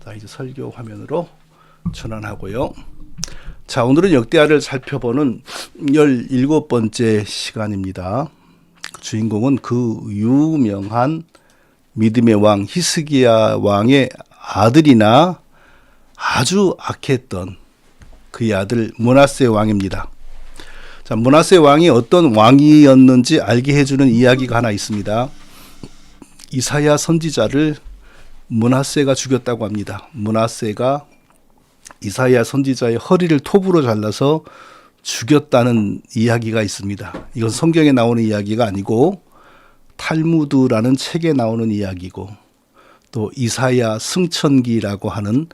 자, 이제 설교 화면으로 전환하고요. 자, 오늘은 역대하를 살펴보는 17번째 시간입니다. 주인공은 그 유명한 믿음의 왕 히스기야 왕의 아들이나 아주 악했던 그의 아들 므낫세 왕입니다. 자, 므낫세 왕이 어떤 왕이었는지 알게 해주는 이야기가 하나 있습니다. 이사야 선지자를 므낫세가 죽였다고 합니다. 므낫세가 이사야 선지자의 허리를 톱으로 잘라서 죽였다는 이야기가 있습니다. 이건 성경에 나오는 이야기가 아니고 탈무드라는 책에 나오는 이야기고, 또 이사야 승천기라고 하는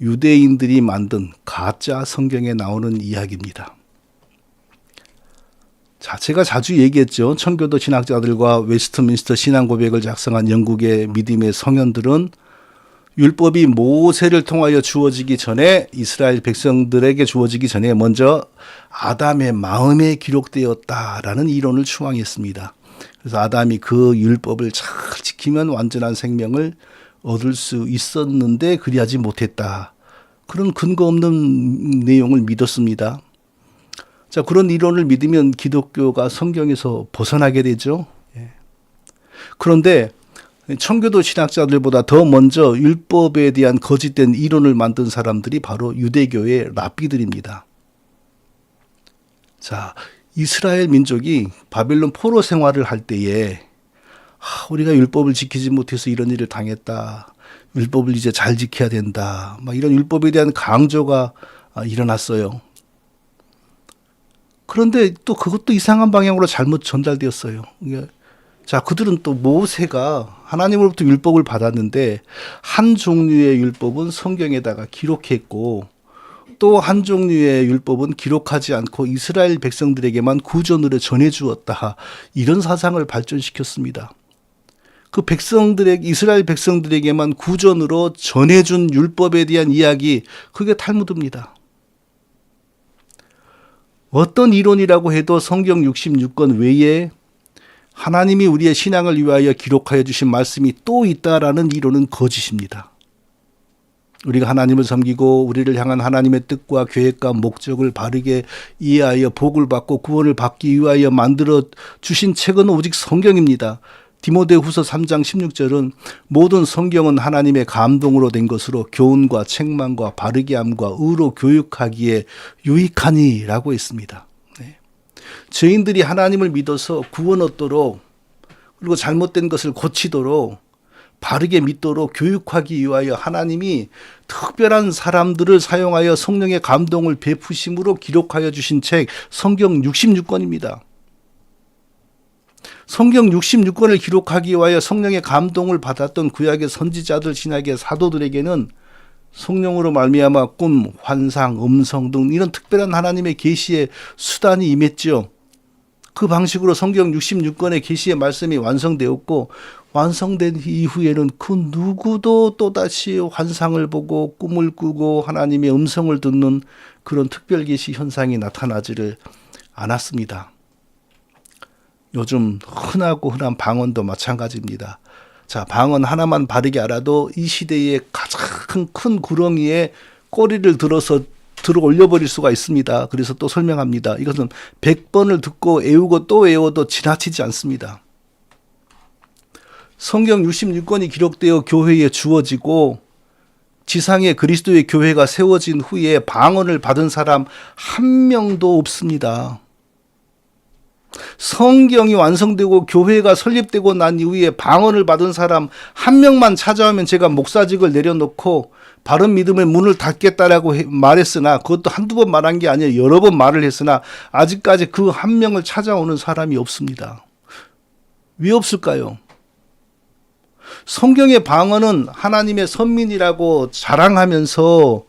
유대인들이 만든 가짜 성경에 나오는 이야기입니다. 자, 제가 자주 얘기했죠. 청교도 신학자들과 웨스트민스터 신앙고백을 작성한 영국의 믿음의 성현들은 율법이 모세를 통하여 주어지기 전에, 이스라엘 백성들에게 주어지기 전에 먼저 아담의 마음에 기록되었다라는 이론을 추앙했습니다. 그래서 아담이 그 율법을 잘 지키면 완전한 생명을 얻을 수 있었는데 그리하지 못했다. 그런 근거 없는 내용을 믿었습니다. 자, 그런 이론을 믿으면 기독교가 성경에서 벗어나게 되죠. 그런데 청교도 신학자들보다 더 먼저 율법에 대한 거짓된 이론을 만든 사람들이 바로 유대교의 랍비들입니다. 자, 이스라엘 민족이 바벨론 포로 생활을 할 때에 우리가 율법을 지키지 못해서 이런 일을 당했다. 율법을 이제 잘 지켜야 된다. 막 이런 율법에 대한 강조가 일어났어요. 그런데 또 그것도 이상한 방향으로 잘못 전달되었어요. 자, 그들은 또 모세가 하나님으로부터 율법을 받았는데 한 종류의 율법은 성경에다가 기록했고 또 한 종류의 율법은 기록하지 않고 이스라엘 백성들에게만 구전으로 전해주었다. 이런 사상을 발전시켰습니다. 그 이스라엘 백성들에게만 구전으로 전해준 율법에 대한 이야기, 그게 탈무드입니다. 어떤 이론이라고 해도 성경 66권 외에 하나님이 우리의 신앙을 위하여 기록하여 주신 말씀이 또 있다라는 이론은 거짓입니다. 우리가 하나님을 섬기고 우리를 향한 하나님의 뜻과 계획과 목적을 바르게 이해하여 복을 받고 구원을 받기 위하여 만들어 주신 책은 오직 성경입니다. 디모데후서 3장 16절은 모든 성경은 하나님의 감동으로 된 것으로 교훈과 책망과 바르게 함과 의로 교육하기에 유익하니 라고 했습니다. 죄인들이 하나님을 믿어서 구원 얻도록, 그리고 잘못된 것을 고치도록, 바르게 믿도록 교육하기 위하여 하나님이 특별한 사람들을 사용하여 성령의 감동을 베푸심으로 기록하여 주신 책 성경 66권입니다. 성경 66권을 기록하기 위하여 성령의 감동을 받았던 구약의 선지자들, 신약의 사도들에게는 성령으로 말미암아 꿈, 환상, 음성 등 이런 특별한 하나님의 계시의 수단이 임했죠. 그 방식으로 성경 66권의 계시의 말씀이 완성되었고, 완성된 이후에는 그 누구도 또다시 환상을 보고 꿈을 꾸고 하나님의 음성을 듣는 그런 특별 계시 현상이 나타나지를 않았습니다. 요즘 흔한 방언도 마찬가지입니다. 자, 방언 하나만 바르게 알아도 이 시대의 가장 큰 구렁이에 꼬리를 들어 올려버릴 수가 있습니다. 그래서 또 설명합니다. 이것은 100번을 듣고 외우고 또 외워도 지나치지 않습니다. 성경 66권이 기록되어 교회에 주어지고 지상에 그리스도의 교회가 세워진 후에 방언을 받은 사람 한 명도 없습니다. 성경이 완성되고 교회가 설립되고 난 이후에 방언을 받은 사람 한 명만 찾아오면 제가 목사직을 내려놓고 바른 믿음의 문을 닫겠다라고 말했으나, 그것도 한두 번 말한 게 아니에요. 여러 번 말을 했으나 아직까지 그 한 명을 찾아오는 사람이 없습니다. 왜 없을까요? 성경의 방언은 하나님의 선민이라고 자랑하면서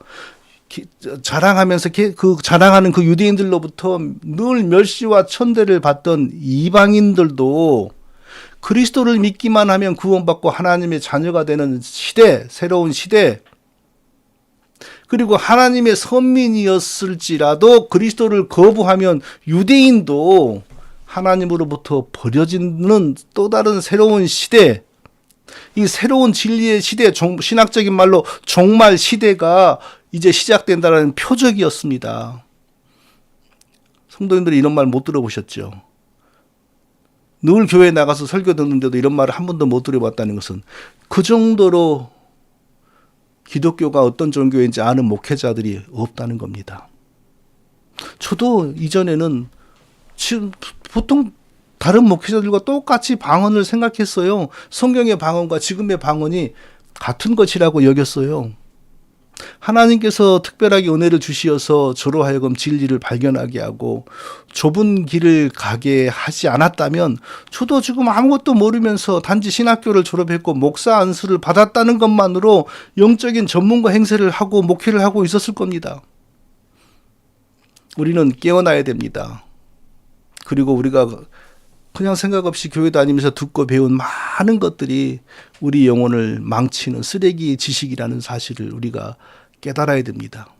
자랑하는 그 유대인들로부터 늘 멸시와 천대를 받던 이방인들도 그리스도를 믿기만 하면 구원받고 하나님의 자녀가 되는 시대, 새로운 시대, 그리고 하나님의 선민이었을지라도 그리스도를 거부하면 유대인도 하나님으로부터 버려지는 또 다른 새로운 시대, 이 새로운 진리의 시대, 신학적인 말로 종말 시대가 이제 시작된다는 표적이었습니다. 성도님들이 이런 말 못 들어보셨죠? 늘 교회에 나가서 설교 듣는데도 이런 말을 한 번도 못 들어봤다는 것은 그 정도로 기독교가 어떤 종교인지 아는 목회자들이 없다는 겁니다. 저도 이전에는 지금 보통 다른 목회자들과 똑같이 방언을 생각했어요. 성경의 방언과 지금의 방언이 같은 것이라고 여겼어요. 하나님께서 특별하게 은혜를 주시어서 저로 하여금 진리를 발견하게 하고 좁은 길을 가게 하지 않았다면 저도 지금 아무것도 모르면서 단지 신학교를 졸업했고 목사 안수를 받았다는 것만으로 영적인 전문가 행세를 하고 목회를 하고 있었을 겁니다. 우리는 깨어나야 됩니다. 그리고 우리가 그냥 생각 없이 교회 다니면서 듣고 배운 많은 것들이 우리 영혼을 망치는 쓰레기 지식이라는 사실을 우리가 깨달아야 됩니다.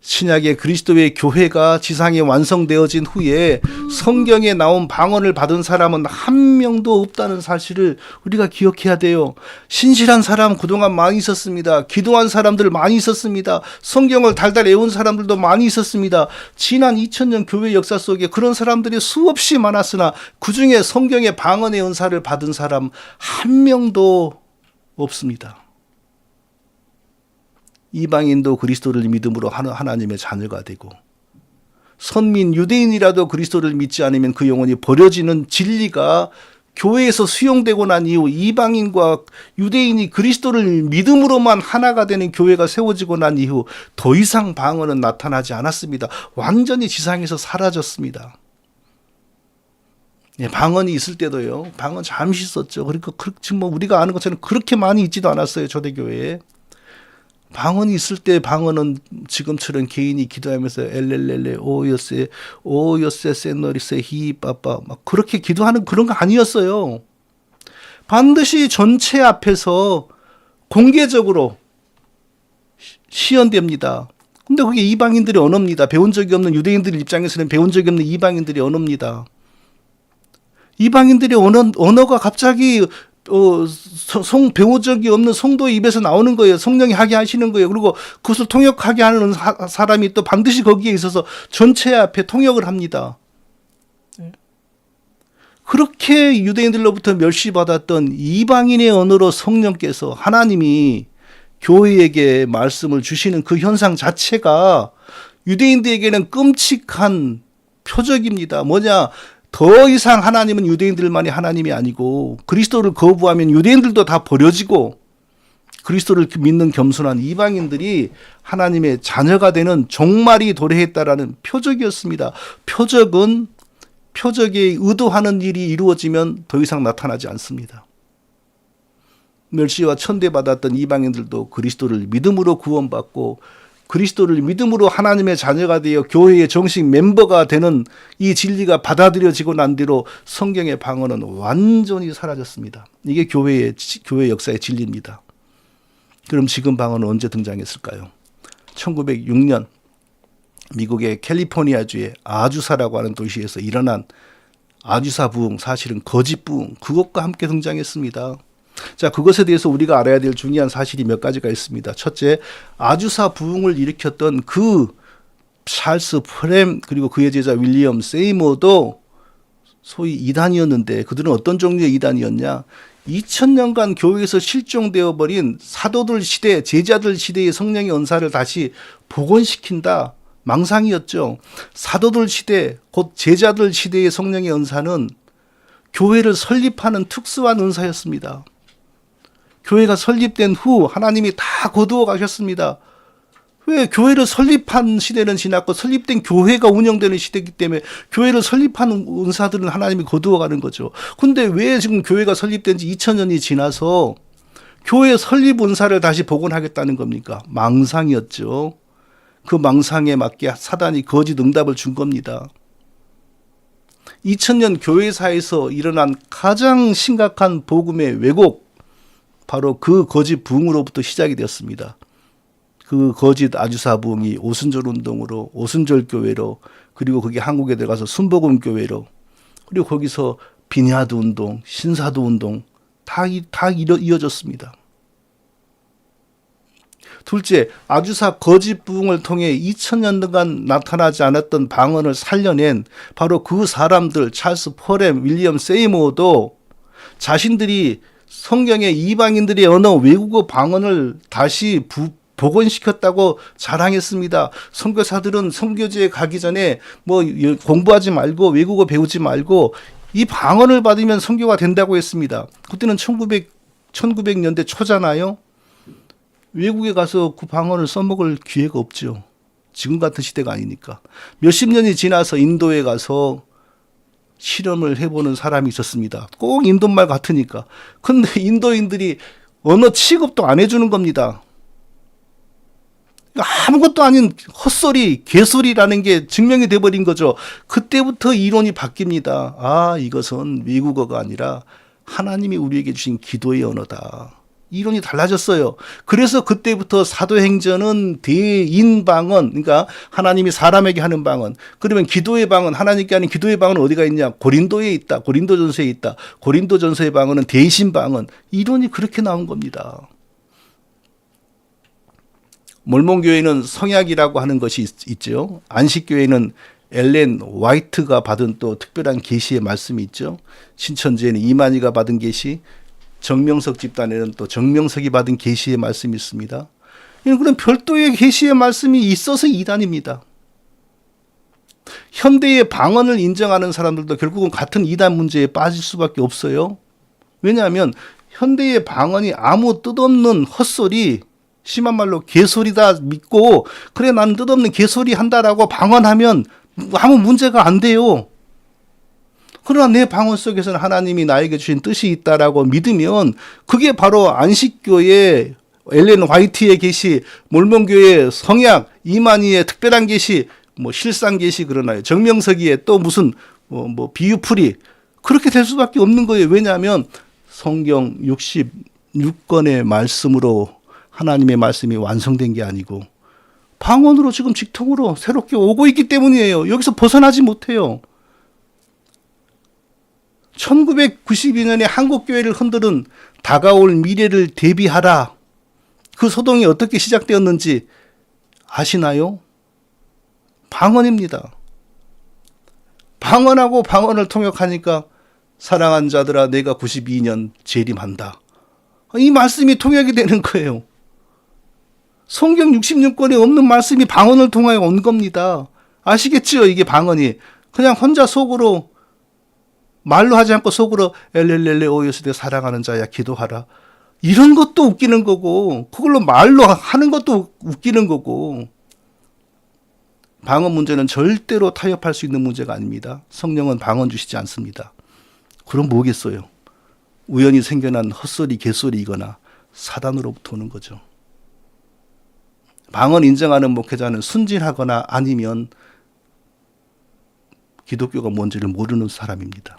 신약의 그리스도의 교회가 지상에 완성되어진 후에 성경에 나온 방언을 받은 사람은 한 명도 없다는 사실을 우리가 기억해야 돼요. 신실한 사람 그동안 많이 있었습니다. 기도한 사람들 많이 있었습니다. 성경을 달달 외운 사람들도 많이 있었습니다. 지난 2000년 교회 역사 속에 그런 사람들이 수없이 많았으나 그중에 성경의 방언의 은사를 받은 사람 한 명도 없습니다. 이방인도 그리스도를 믿음으로 하나님의 자녀가 되고 선민 유대인이라도 그리스도를 믿지 않으면 그 영혼이 버려지는 진리가 교회에서 수용되고 난 이후 이방인과 유대인이 그리스도를 믿음으로만 하나가 되는 교회가 세워지고 난 이후 더 이상 방언은 나타나지 않았습니다. 완전히 지상에서 사라졌습니다. 방언이 있을 때도요. 방언 잠시 있었죠. 그러니까 지금 우리가 아는 것처럼 그렇게 많이 있지도 않았어요. 초대교회에. 방언이 있을 때 방언은 지금처럼 개인이 기도하면서 엘렐렐레 오요세 세너리세 히빠빠 막 그렇게 기도하는 그런 거 아니었어요. 반드시 전체 앞에서 공개적으로 시연됩니다. 근데 그게 이방인들의 언어입니다. 배운 적이 없는 유대인들 입장에서는 배운 적이 없는 이방인들의 언어입니다. 이방인들의 언어가 갑자기 배운 적이 없는 성도의 입에서 나오는 거예요. 성령이 하게 하시는 거예요. 그리고 그것을 통역하게 하는 사람이 또 반드시 거기에 있어서 전체 앞에 통역을 합니다. 그렇게 유대인들로부터 멸시받았던 이방인의 언어로 성령께서 하나님이 교회에게 말씀을 주시는 그 현상 자체가 유대인들에게는 끔찍한 표적입니다. 뭐냐? 더 이상 하나님은 유대인들만이 하나님이 아니고 그리스도를 거부하면 유대인들도 다 버려지고 그리스도를 믿는 겸손한 이방인들이 하나님의 자녀가 되는 종말이 도래했다라는 표적이었습니다. 표적에 의도하는 일이 이루어지면 더 이상 나타나지 않습니다. 멸시와 천대받았던 이방인들도 그리스도를 믿음으로 구원받고 그리스도를 믿음으로 하나님의 자녀가 되어 교회의 정식 멤버가 되는 이 진리가 받아들여지고 난 뒤로 성경의 방언은 완전히 사라졌습니다. 이게 교회 역사의 진리입니다. 그럼 지금 방언은 언제 등장했을까요? 1906년 미국의 캘리포니아주의 아주사라고 하는 도시에서 일어난 아주사 부흥, 사실은 거짓 부흥, 그것과 함께 등장했습니다. 자, 그것에 대해서 우리가 알아야 될 중요한 사실이 몇 가지가 있습니다. 첫째, 아주사 부흥을 일으켰던 그 찰스 프렘 그리고 그의 제자 윌리엄 세이머도 소위 이단이었는데 그들은 어떤 종류의 이단이었냐? 2000년간 교회에서 실종되어 버린 사도들 시대, 제자들 시대의 성령의 은사를 다시 복원시킨다. 망상이었죠. 사도들 시대, 곧 제자들 시대의 성령의 은사는 교회를 설립하는 특수한 은사였습니다. 교회가 설립된 후 하나님이 다 거두어 가셨습니다. 왜? 교회를 설립한 시대는 지났고 설립된 교회가 운영되는 시대이기 때문에 교회를 설립하는 은사들은 하나님이 거두어 가는 거죠. 근데 왜 지금 교회가 설립된 지 2000년이 지나서 교회 설립 은사를 다시 복원하겠다는 겁니까? 망상이었죠. 그 망상에 맞게 사단이 거짓 응답을 준 겁니다. 2000년 교회사에서 일어난 가장 심각한 복음의 왜곡, 바로 그 거짓 부흥으로부터 시작이 되었습니다. 그 거짓 아주사 부흥이 오순절 운동으로, 오순절 교회로, 그리고 그게 한국에 들어가서 순복음 교회로, 그리고 거기서 비냐드 운동, 신사도 운동, 다 이어졌습니다. 둘째, 아주사 거짓 부흥을 통해 2000년간 나타나지 않았던 방언을 살려낸 바로 그 사람들, 찰스 포렘, 윌리엄 세이모어도 자신들이 성경의 이방인들의 언어, 외국어 방언을 다시 복원시켰다고 자랑했습니다. 선교사들은 선교지에 가기 전에 뭐 공부하지 말고 외국어 배우지 말고 이 방언을 받으면 선교가 된다고 했습니다. 그때는 1900년대 초잖아요. 외국에 가서 그 방언을 써먹을 기회가 없죠. 지금 같은 시대가 아니니까. 몇십 년이 지나서 인도에 가서 실험을 해보는 사람이 있었습니다. 꼭 인도말 같으니까. 근데 인도인들이 언어 취급도 안 해주는 겁니다. 아무것도 아닌 헛소리, 개소리라는 게 증명이 돼버린 거죠. 그때부터 이론이 바뀝니다. 아, 이것은 외국어가 아니라 하나님이 우리에게 주신 기도의 언어다. 이론이 달라졌어요. 그래서 그때부터 사도행전은 대인방언, 그러니까 하나님이 사람에게 하는 방언. 그러면 기도의 방언, 하나님께 하는 기도의 방언은 어디가 있냐? 고린도에 있다. 고린도전서에 있다. 고린도전서의 방언은 대신방언. 이론이 그렇게 나온 겁니다. 몰몬교회는 성약이라고 하는 것이 있죠. 안식교회는 엘렌 화이트가 받은 또 특별한 계시의 말씀이 있죠. 신천지에는 이만희가 받은 계시, 정명석 집단에는 또 정명석이 받은 계시의 말씀이 있습니다. 그런 별도의 계시의 말씀이 있어서 이단입니다. 현대의 방언을 인정하는 사람들도 결국은 같은 이단 문제에 빠질 수밖에 없어요. 왜냐하면 현대의 방언이 아무 뜻없는 헛소리, 심한 말로 개소리다 믿고 그래 나는 뜻없는 개소리 한다라고 방언하면 아무 문제가 안 돼요. 그러나 내 방언 속에서는 하나님이 나에게 주신 뜻이 있다라고 믿으면 그게 바로 안식교의 엘렌 화이트의 계시, 몰몬교의 성약, 이만희의 특별한 계시, 뭐 실상 계시 그러나요. 정명석이의 또 무슨 뭐 비유풀이 그렇게 될 수밖에 없는 거예요. 왜냐하면 성경 66권의 말씀으로 하나님의 말씀이 완성된 게 아니고 방언으로 지금 직통으로 새롭게 오고 있기 때문이에요. 여기서 벗어나지 못해요. 1992년에 한국교회를 흔드는 다가올 미래를 대비하라. 그 소동이 어떻게 시작되었는지 아시나요? 방언입니다. 방언하고 방언을 통역하니까 사랑한 자들아 내가 92년 재림한다. 이 말씀이 통역이 되는 거예요. 성경 66권에 없는 말씀이 방언을 통하여 온 겁니다. 아시겠죠? 이게 방언이. 그냥 혼자 속으로 말로 하지 않고 속으로 엘렐렐레 오요스데 사랑하는 자야 기도하라. 이런 것도 웃기는 거고 그걸로 말로 하는 것도 웃기는 거고 방언 문제는 절대로 타협할 수 있는 문제가 아닙니다. 성령은 방언 주시지 않습니다. 그럼 뭐겠어요? 우연히 생겨난 헛소리 개소리이거나 사단으로부터 오는 거죠. 방언 인정하는 목회자는 순진하거나 아니면 기독교가 뭔지를 모르는 사람입니다.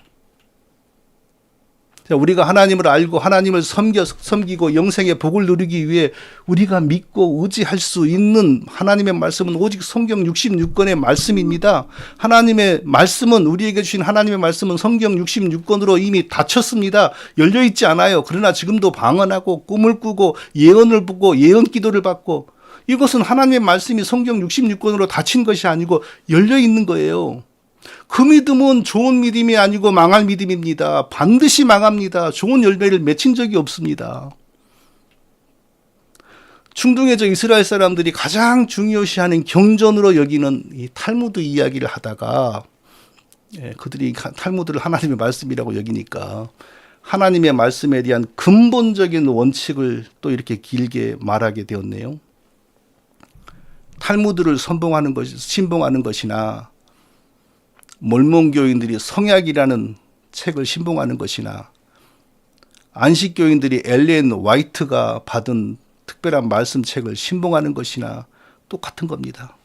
우리가 하나님을 알고 하나님을 섬기고 영생의 복을 누리기 위해 우리가 믿고 의지할 수 있는 하나님의 말씀은 오직 성경 66권의 말씀입니다. 하나님의 말씀은 우리에게 주신 하나님의 말씀은 성경 66권으로 이미 닫혔습니다. 열려있지 않아요. 그러나 지금도 방언하고 꿈을 꾸고 예언을 보고 예언 기도를 받고 이것은 하나님의 말씀이 성경 66권으로 닫힌 것이 아니고 열려있는 거예요. 그 믿음은 좋은 믿음이 아니고 망할 믿음입니다. 반드시 망합니다. 좋은 열매를 맺힌 적이 없습니다. 중동의 이스라엘 사람들이 가장 중요시하는 경전으로 여기는 이 탈무드 이야기를 하다가 그들이 탈무드를 하나님의 말씀이라고 여기니까 하나님의 말씀에 대한 근본적인 원칙을 또 이렇게 길게 말하게 되었네요. 탈무드를 신봉하는 것이나 몰몬교인들이 성약이라는 책을 신봉하는 것이나 안식교인들이 엘렌 화이트가 받은 특별한 말씀책을 신봉하는 것이나 똑같은 겁니다.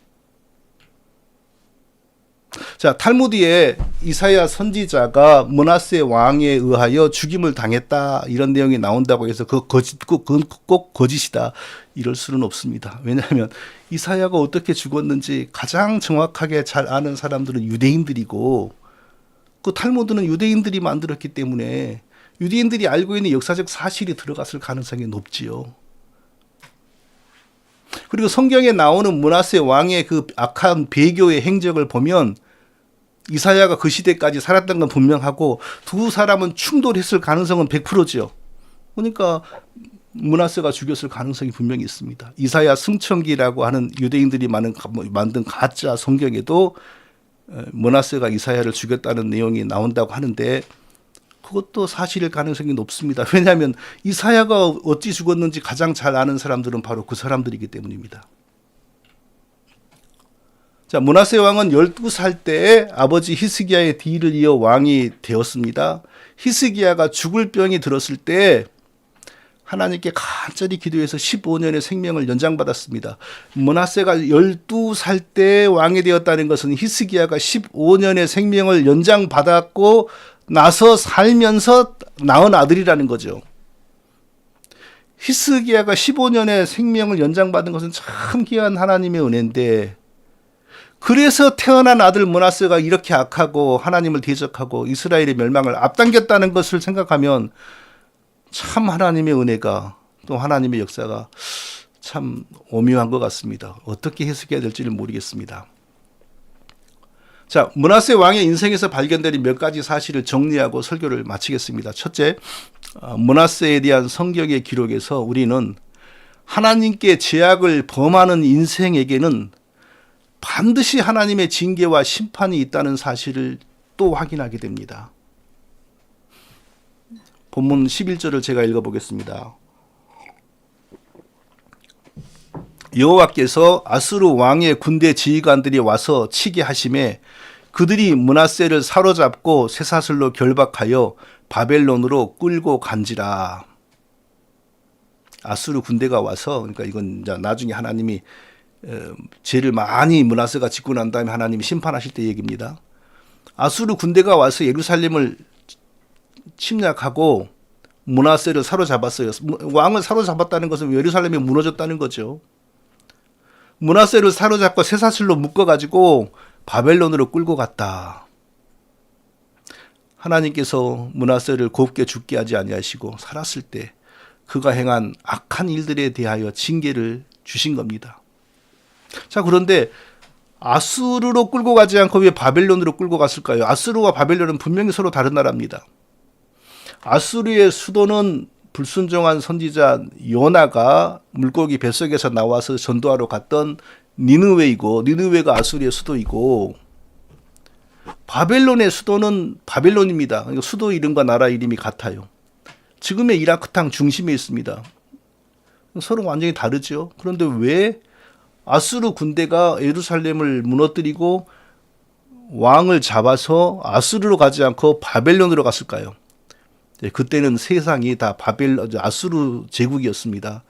자, 탈무드에 이사야 선지자가 므낫세 왕에 의하여 죽임을 당했다 이런 내용이 나온다고 해서 그건 꼭 거짓이다 이럴 수는 없습니다. 왜냐하면 이사야가 어떻게 죽었는지 가장 정확하게 잘 아는 사람들은 유대인들이고 그 탈무드는 유대인들이 만들었기 때문에 유대인들이 알고 있는 역사적 사실이 들어갔을 가능성이 높지요. 그리고 성경에 나오는 므낫세 왕의 그 악한 배교의 행적을 보면 이사야가 그 시대까지 살았던 건 분명하고 두 사람은 충돌했을 가능성은 100%죠. 그러니까 므낫세가 죽였을 가능성이 분명히 있습니다. 이사야 승천기라고 하는 유대인들이 만든 가짜 성경에도 므낫세가 이사야를 죽였다는 내용이 나온다고 하는데 그것도 사실일 가능성이 높습니다. 왜냐하면 이사야가 어찌 죽었는지 가장 잘 아는 사람들은 바로 그 사람들이기 때문입니다. 자, 므낫세 왕은 12살 때에 아버지 히스기야의 뒤를 이어 왕이 되었습니다. 히스기야가 죽을 병이 들었을 때 하나님께 간절히 기도해서 15년의 생명을 연장받았습니다. 므낫세가 12살 때 왕이 되었다는 것은 히스기야가 15년의 생명을 연장받았고 나서 살면서 낳은 아들이라는 거죠. 히스기야가 15년의 생명을 연장받은 것은 참 귀한 하나님의 은혜인데 그래서 태어난 아들 므낫세가 이렇게 악하고 하나님을 대적하고 이스라엘의 멸망을 앞당겼다는 것을 생각하면 참 하나님의 은혜가 또 하나님의 역사가 참 오묘한 것 같습니다. 어떻게 해석해야 될지를 모르겠습니다. 자, 므낫세 왕의 인생에서 발견되는 몇 가지 사실을 정리하고 설교를 마치겠습니다. 첫째, 므낫세에 대한 성경의 기록에서 우리는 하나님께 죄악을 범하는 인생에게는 반드시 하나님의 징계와 심판이 있다는 사실을 또 확인하게 됩니다. 본문 11절을 제가 읽어보겠습니다. 여호와께서 아수르 왕의 군대 지휘관들이 와서 치게 하심에 그들이 므낫세를 사로잡고 쇠사슬로 결박하여 바벨론으로 끌고 간지라. 아수르 군대가 와서, 그러니까 이건 이제 나중에 하나님이 죄를 많이 므낫세가 짓고 난 다음에 하나님이 심판하실 때 얘기입니다. 아수르 군대가 와서 예루살렘을 침략하고 므낫세를 사로잡았어요. 왕을 사로잡았다는 것은 예루살렘이 무너졌다는 거죠. 므낫세를 사로잡고 쇠사슬로 묶어가지고 바벨론으로 끌고 갔다. 하나님께서 므낫세를 곱게 죽게 하지 아니하시고 살았을 때 그가 행한 악한 일들에 대하여 징계를 주신 겁니다. 자, 그런데 아수르로 끌고 가지 않고 왜 바벨론으로 끌고 갔을까요? 아수르와 바벨론은 분명히 서로 다른 나라입니다. 아수르의 수도는 불순종한 선지자 요나가 물고기 뱃속에서 나와서 전도하러 갔던 니느웨이고, 니느웨가 아수르의 수도이고, 바벨론의 수도는 바벨론입니다. 수도 이름과 나라 이름이 같아요. 지금의 이라크 땅 중심에 있습니다. 서로 완전히 다르죠. 그런데 왜 아수르 군대가 예루살렘을 무너뜨리고 왕을 잡아서 아수르로 가지 않고 바벨론으로 갔을까요? 그때는 세상이 다 아수르 제국이었습니다.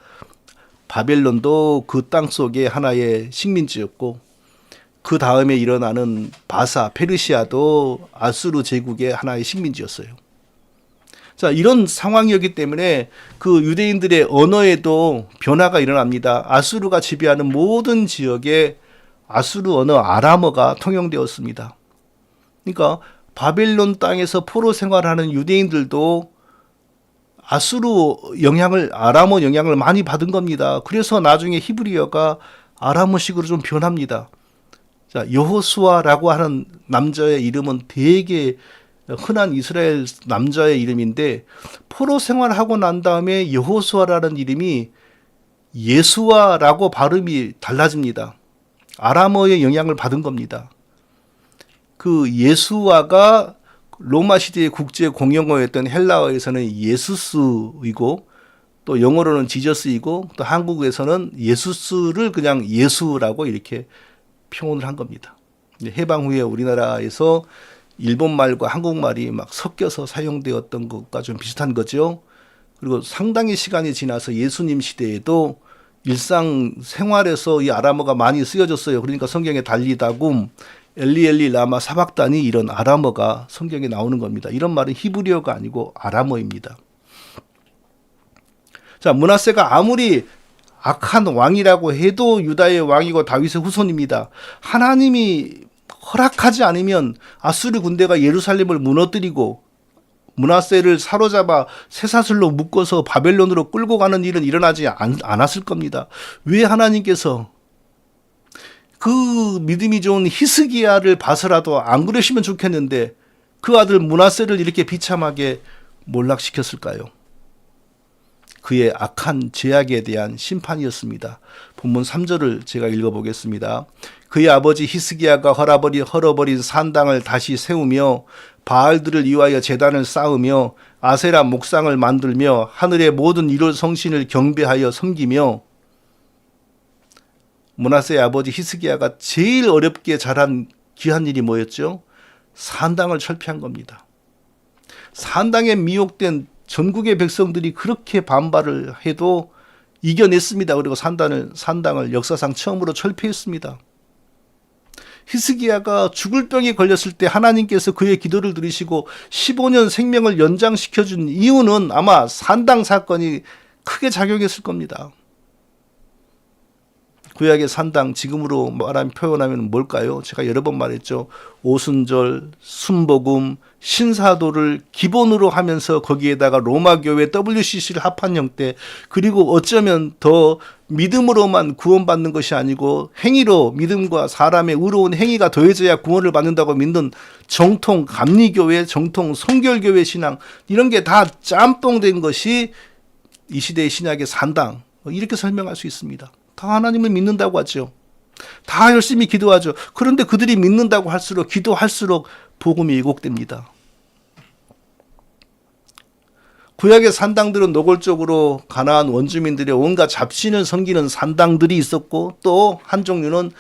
바벨론도 그 땅 속에 하나의 식민지였고 그 다음에 일어나는 페르시아도 아수르 제국의 하나의 식민지였어요. 자, 이런 상황이었기 때문에 그 유대인들의 언어에도 변화가 일어납니다. 아수르가 지배하는 모든 지역에 아수르 언어 아람어가 통용되었습니다. 그러니까 바벨론 땅에서 포로 생활하는 유대인들도 아람어 영향을 많이 받은 겁니다. 그래서 나중에 히브리어가 아람어식으로 좀 변합니다. 자, 여호수아라고 하는 남자의 이름은 되게 흔한 이스라엘 남자의 이름인데 포로 생활하고 난 다음에 여호수아라는 이름이 예수아라고 발음이 달라집니다. 아람어의 영향을 받은 겁니다. 그 예수아가 로마 시대의 국제 공용어였던 헬라어에서는 예수스이고 또 영어로는 지저스이고 또 한국에서는 예수스를 그냥 예수라고 이렇게 표현을 한 겁니다. 해방 후에 우리나라에서 일본말과 한국말이 막 섞여서 사용되었던 것과 좀 비슷한 거죠. 그리고 상당히 시간이 지나서 예수님 시대에도 일상 생활에서 이 아람어가 많이 쓰여졌어요. 그러니까 성경에 달리다굼, 엘리 라마 사박다니 이런 아람어가 성경에 나오는 겁니다. 이런 말은 히브리어가 아니고 아람어입니다. 자, 므낫세가 아무리 악한 왕이라고 해도 유다의 왕이고 다윗의 후손입니다. 하나님이 허락하지 않으면 아수르 군대가 예루살렘을 무너뜨리고 므낫세를 사로잡아 쇠사슬로 묶어서 바벨론으로 끌고 가는 일은 일어나지 않았을 겁니다. 왜 하나님께서 그 믿음이 좋은 히스기야를 봐서라도 안 그러시면 좋겠는데 그 아들 므낫세를 이렇게 비참하게 몰락시켰을까요? 그의 악한 죄악에 대한 심판이었습니다. 본문 3절을 제가 읽어보겠습니다. 그의 아버지 히스기야가 헐어버린 산당을 다시 세우며 바알들을 위하여 제단을 쌓으며 아세라 목상을 만들며 하늘의 모든 이롤 성신을 경배하여 섬기며 므낫세의 아버지 히스기야가 제일 어렵게 잘한 귀한 일이 뭐였죠? 산당을 철폐한 겁니다. 산당에 미혹된 전국의 백성들이 그렇게 반발을 해도 이겨냈습니다. 그리고 산당을 역사상 처음으로 철폐했습니다. 히스기야가 죽을 병에 걸렸을 때 하나님께서 그의 기도를 들으시고 15년 생명을 연장시켜준 이유는 아마 산당 사건이 크게 작용했을 겁니다. 구약의 산당, 지금으로 표현하면 뭘까요? 제가 여러 번 말했죠. 오순절, 순복음, 신사도를 기본으로 하면서 거기에다가 로마교회 WCC를 합한 형태, 그리고 어쩌면 더 믿음으로만 구원받는 것이 아니고 행위로 믿음과 사람의 의로운 행위가 더해져야 구원을 받는다고 믿는 정통 감리교회, 정통 성결교회 신앙, 이런 게 다 짬뽕된 것이 이 시대의 신약의 산당, 이렇게 설명할 수 있습니다. 다 하나님을 믿는다고 하죠. 다 열심히 기도하죠. 그런데 그들이 믿는다고 할수록, 기도할수록 복음이 왜곡됩니다. 구약의 산당들은 노골적으로 가나안 원주민들의 온갖 잡신을 섬기는 산당들이 있었고, 또 한 종류는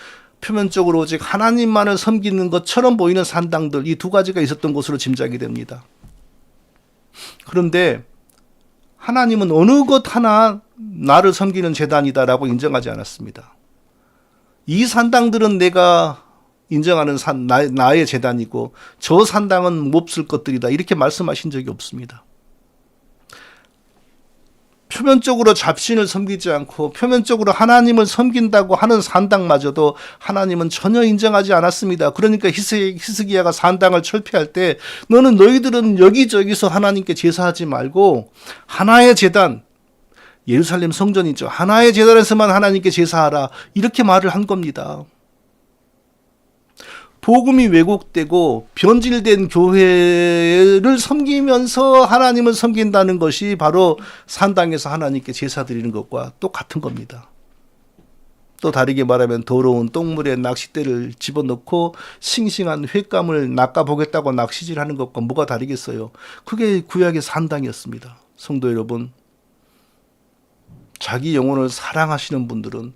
표면적으로 오직 하나님만을 섬기는 것처럼 보이는 산당들, 이 두 가지가 있었던 것으로 짐작이 됩니다. 그런데 하나님은 어느 것 하나 나를 섬기는 제단이다라고 인정하지 않았습니다. 이 산당들은 내가 인정하는 나의 제단이고 저 산당은 몹쓸 것들이다, 이렇게 말씀하신 적이 없습니다. 표면적으로 잡신을 섬기지 않고 표면적으로 하나님을 섬긴다고 하는 산당마저도 하나님은 전혀 인정하지 않았습니다. 그러니까 히스기야가 산당을 철폐할 때 너희들은 여기저기서 하나님께 제사하지 말고 하나의 제단, 예루살렘 성전이죠. 하나의 제단에서만 하나님께 제사하라, 이렇게 말을 한 겁니다. 복음이 왜곡되고 변질된 교회를 섬기면서 하나님을 섬긴다는 것이 바로 산당에서 하나님께 제사 드리는 것과 똑같은 겁니다. 또 다르게 말하면 더러운 똥물에 낚싯대를 집어넣고 싱싱한 횟감을 낚아보겠다고 낚시질하는 것과 뭐가 다르겠어요? 그게 구약의 산당이었습니다. 성도 여러분, 자기 영혼을 사랑하시는 분들은,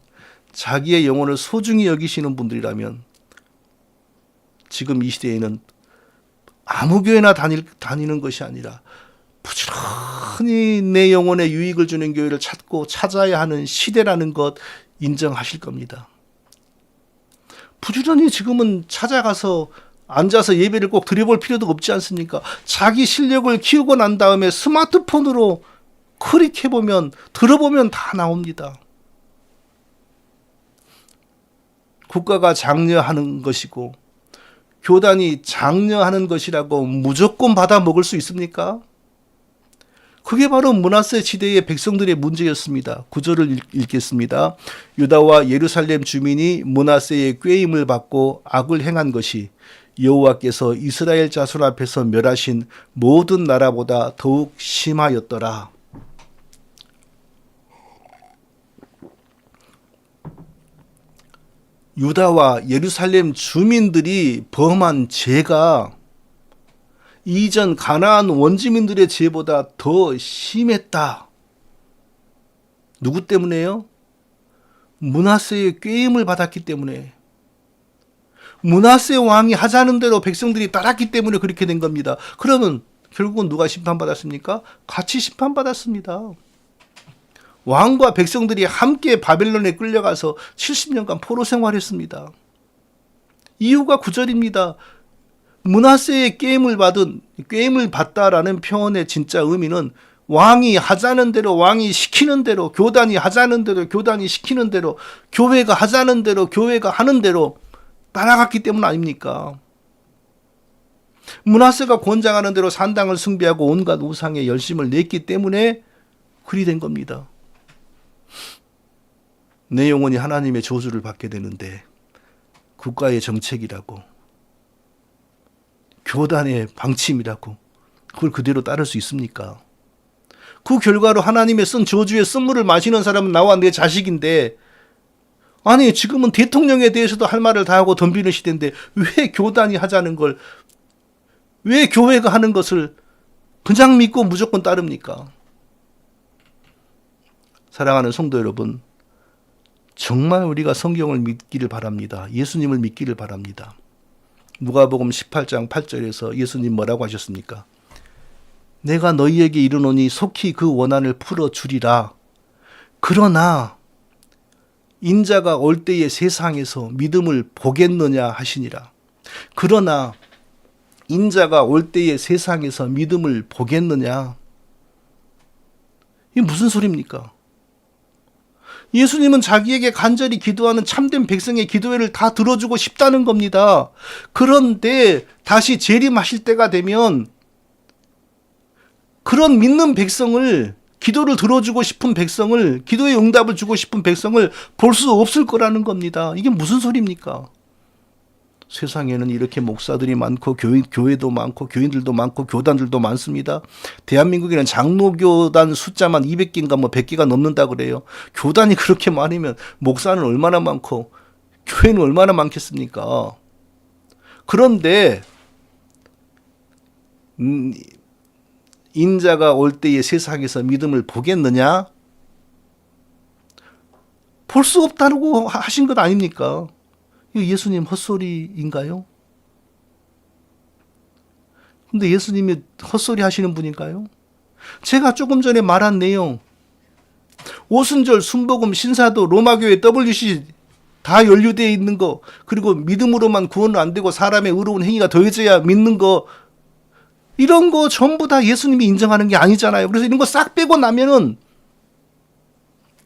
자기의 영혼을 소중히 여기시는 분들이라면 지금 이 시대에는 아무 교회나 다니는 것이 아니라 부지런히 내 영혼에 유익을 주는 교회를 찾아야 하는 시대라는 것 인정하실 겁니다. 부지런히 지금은 찾아가서 앉아서 예배를 꼭 드려볼 필요도 없지 않습니까? 자기 실력을 키우고 난 다음에 스마트폰으로 클릭해보면, 들어보면 다 나옵니다. 국가가 장려하는 것이고 교단이 장려하는 것이라고 무조건 받아 먹을 수 있습니까? 그게 바로 므낫세 시대의 백성들의 문제였습니다. 9절을 읽겠습니다. 유다와 예루살렘 주민이 므낫세의 꾀임을 받고 악을 행한 것이 여호와께서 이스라엘 자손 앞에서 멸하신 모든 나라보다 더욱 심하였더라. 유다와 예루살렘 주민들이 범한 죄가 이전 가나안 원주민들의 죄보다 더 심했다. 누구 때문에요? 므낫세의 꾀임을 받았기 때문에. 므낫세 왕이 하자는 대로 백성들이 따랐기 때문에 그렇게 된 겁니다. 그러면 결국은 누가 심판받았습니까? 같이 심판받았습니다. 왕과 백성들이 함께 바벨론에 끌려가서 70년간 포로 생활했습니다. 이유가 9절입니다. 므낫세의 꾀임을 받다라는 표현의 진짜 의미는 왕이 하자는 대로, 왕이 시키는 대로, 교단이 하자는 대로, 교단이 시키는 대로, 교회가 하자는 대로, 교회가 하는 대로 따라갔기 때문 아닙니까? 므낫세가 권장하는 대로 산당을 숭배하고 온갖 우상에 열심을 냈기 때문에 그리 된 겁니다. 내 영혼이 하나님의 저주를 받게 되는데 국가의 정책이라고, 교단의 방침이라고 그걸 그대로 따를 수 있습니까? 그 결과로 하나님의 쓴 저주의 쓴물을 마시는 사람은 나와 내 자식인데, 아니 지금은 대통령에 대해서도 할 말을 다 하고 덤비는 시대인데 왜 교단이 하자는 걸, 왜 교회가 하는 것을 그냥 믿고 무조건 따릅니까? 사랑하는 성도 여러분, 정말 우리가 성경을 믿기를 바랍니다. 예수님을 믿기를 바랍니다. 누가복음 18장 8절에서 예수님 뭐라고 하셨습니까? 내가 너희에게 이르노니 속히 그 원한을 풀어주리라. 그러나 인자가 올 때에 세상에서 믿음을 보겠느냐 하시니라. 그러나 인자가 올 때에 세상에서 믿음을 보겠느냐. 이게 무슨 소리입니까? 예수님은 자기에게 간절히 기도하는 참된 백성의 기도회를 다 들어주고 싶다는 겁니다. 그런데 다시 재림하실 때가 되면 그런 믿는 백성을, 기도를 들어주고 싶은 백성을, 기도의 응답을 주고 싶은 백성을 볼 수 없을 거라는 겁니다. 이게 무슨 소리입니까? 세상에는 이렇게 목사들이 많고 교회도 많고 교인들도 많고 교단들도 많습니다. 대한민국에는 장로교단 숫자만 200개인가 뭐 100개가 넘는다 그래요. 교단이 그렇게 많으면 목사는 얼마나 많고 교회는 얼마나 많겠습니까? 그런데 인자가 올 때에 세상에서 믿음을 보겠느냐? 볼 수 없다고 하신 것 아닙니까? 이거 예수님 헛소리인가요? 근데 예수님이 헛소리 하시는 분인가요? 제가 조금 전에 말한 내용, 오순절, 순복음, 신사도, 로마교회, WC 다 연루되어 있는 거, 그리고 믿음으로만 구원은 안 되고 사람의 의로운 행위가 더해져야 믿는 거, 이런 거 전부 다 예수님이 인정하는 게 아니잖아요. 그래서 이런 거 싹 빼고 나면은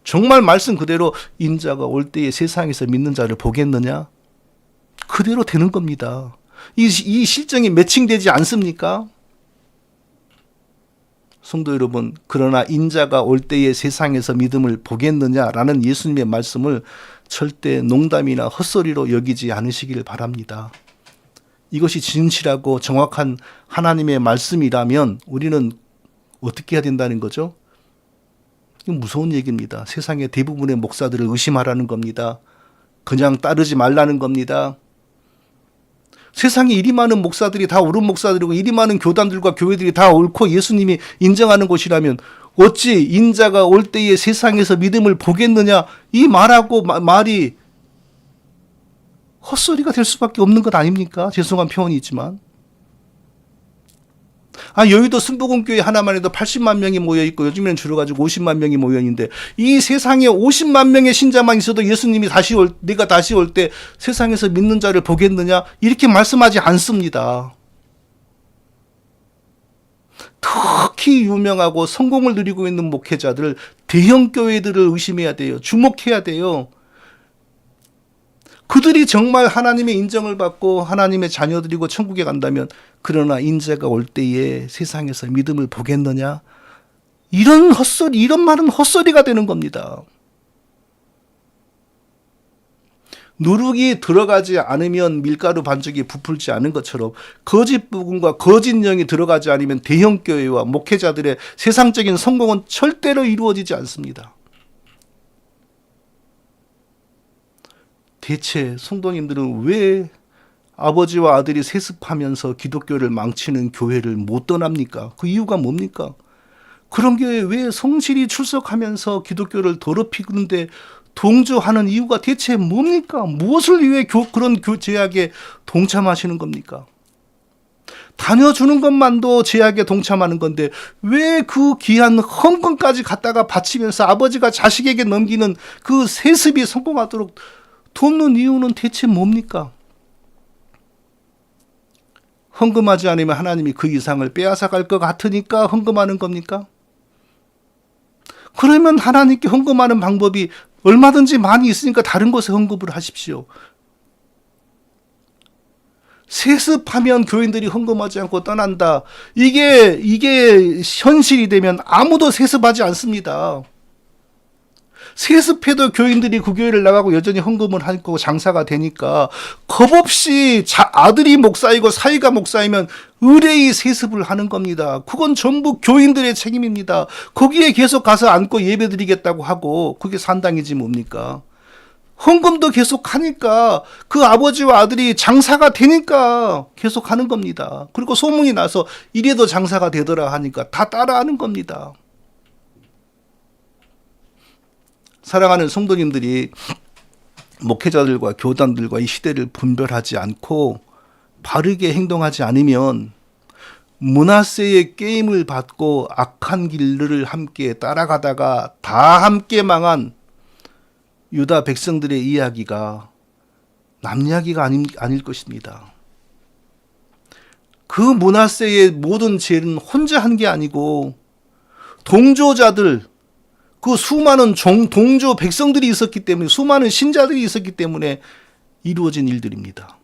정말 말씀 그대로 인자가 올 때에 세상에서 믿는 자를 보겠느냐? 그대로 되는 겁니다. 이 실정이 매칭되지 않습니까? 성도 여러분, 그러나 인자가 올 때에 세상에서 믿음을 보겠느냐라는 예수님의 말씀을 절대 농담이나 헛소리로 여기지 않으시길 바랍니다. 이것이 진실하고 정확한 하나님의 말씀이라면 우리는 어떻게 해야 된다는 거죠? 이건 무서운 얘기입니다. 세상의 대부분의 목사들을 의심하라는 겁니다. 그냥 따르지 말라는 겁니다. 세상에 이리 많은 목사들이 다 옳은 목사들이고 이리 많은 교단들과 교회들이 다 옳고 예수님이 인정하는 곳이라면 어찌 인자가 올 때에 세상에서 믿음을 보겠느냐, 이 말이 헛소리가 될 수밖에 없는 것 아닙니까? 죄송한 표현이지만. 여의도 순복음교회 하나만 해도 80만 명이 모여있고 요즘에는 줄어가지고 50만 명이 모여있는데 이 세상에 50만 명의 신자만 있어도 예수님이 내가 다시 올 때 세상에서 믿는 자를 보겠느냐? 이렇게 말씀하지 않습니다. 특히 유명하고 성공을 누리고 있는 목회자들, 대형 교회들을 의심해야 돼요. 주목해야 돼요. 그들이 정말 하나님의 인정을 받고 하나님의 자녀들이고 천국에 간다면, 그러나 인자가 올 때에 세상에서 믿음을 보겠느냐? 이런 말은 헛소리가 되는 겁니다. 누룩이 들어가지 않으면 밀가루 반죽이 부풀지 않은 것처럼 거짓 복음과 거짓 영이 들어가지 않으면 대형 교회와 목회자들의 세상적인 성공은 절대로 이루어지지 않습니다. 대체 성도님들은 왜 아버지와 아들이 세습하면서 기독교를 망치는 교회를 못 떠납니까? 그 이유가 뭡니까? 그런 교회에 왜 성실히 출석하면서 기독교를 더럽히는데 동조하는 이유가 대체 뭡니까? 무엇을 위해 그런 제약에 동참하시는 겁니까? 다녀주는 것만도 제약에 동참하는 건데 왜 그 귀한 헌금까지 갖다가 바치면서 아버지가 자식에게 넘기는 그 세습이 성공하도록 돕는 이유는 대체 뭡니까? 헌금하지 않으면 하나님이 그 이상을 빼앗아 갈 것 같으니까 헌금하는 겁니까? 그러면 하나님께 헌금하는 방법이 얼마든지 많이 있으니까 다른 곳에 헌금을 하십시오. 세습하면 교인들이 헌금하지 않고 떠난다. 이게 현실이 되면 아무도 세습하지 않습니다. 세습해도 교인들이 그 교회를 나가고 여전히 헌금을 하고 장사가 되니까 겁없이 아들이 목사이고 사위가 목사이면 의뢰의 세습을 하는 겁니다. 그건 전부 교인들의 책임입니다. 거기에 계속 가서 앉고 예배드리겠다고 하고 그게 산당이지 뭡니까? 헌금도 계속 하니까 그 아버지와 아들이 장사가 되니까 계속 하는 겁니다. 그리고 소문이 나서 이래도 장사가 되더라 하니까 다 따라하는 겁니다. 사랑하는 성도님들이 목회자들과 교단들과 이 시대를 분별하지 않고 바르게 행동하지 않으면 므낫세의 게임을 받고 악한 길들을 함께 따라가다가 다 함께 망한 유다 백성들의 이야기가 남 이야기가 아닐 것입니다. 그 므낫세의 모든 죄는 혼자 한 게 아니고 동조자들, 그 수많은 동조 백성들이 있었기 때문에, 수많은 신자들이 있었기 때문에 이루어진 일들입니다.